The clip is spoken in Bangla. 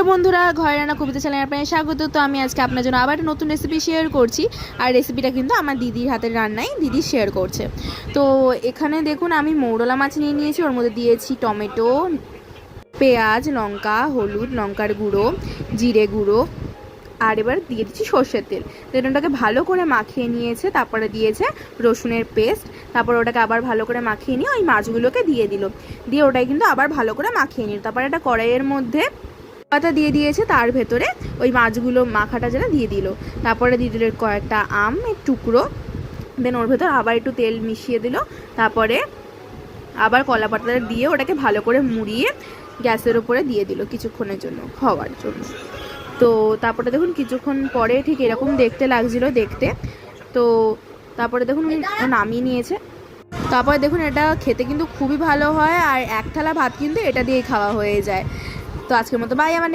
বন্ধুরা, ঘরে রান্না কবিতা চ্যানেলে আপনাদের স্বাগত। তো আমি আজকে আপনার জন্য আবার একটা নতুন রেসিপি শেয়ার করছি। আর রেসিপিটা কিন্তু আমার দিদির হাতের রান্নাই দিদি শেয়ার করছে। তো এখানে দেখুন আমি মৌরলা মাছ নিয়ে নিয়েছি, ওর মধ্যে দিয়েছি টমেটো, পেঁয়াজ, লঙ্কা, হলুদ, লঙ্কার গুঁড়ো, জিরে গুঁড়ো, আর এবার দিয়ে দিচ্ছি সর্ষের তেল। তেলটাকে ভালো করে মাখিয়ে নিয়েছে, তারপরে দিয়েছে রসুনের পেস্ট, তারপর ওটাকে আবার ভালো করে মাখিয়ে নিয়ে ওই মাছগুলোকে দিয়ে দিল, দিয়ে ওটাই কিন্তু আবার ভালো করে মাখিয়ে নিল। তারপরে একটা কড়াইয়ের মধ্যে পাতা দিয়ে দিয়েছে, তার ভেতরে ওই মাছগুলো মাখাটা যেন দিয়ে দিল, তারপরে দিয়ে দিল কয়েকটা আমের টুকরো, দেন ওর ভেতর আবার একটু তেল মিশিয়ে দিল, তারপরে আবার কলা পাতাটা দিয়ে ওটাকে ভালো করে মুড়িয়ে গ্যাসের উপরে দিয়ে দিল কিছুক্ষণের জন্য খাওয়ার জন্য। তো তারপরে দেখুন কিছুক্ষণ পরে ঠিক এরকম দেখতে লাগছিল দেখতে। তো তারপরে দেখুন নামিয়ে নিয়েছে। তারপরে দেখুন এটা খেতে কিন্তু খুবই ভালো হয়, আর এক থালা ভাত কিন্তু এটা দিয়েই খাওয়া হয়ে যায়। তো আজকের মতো বাই। আমার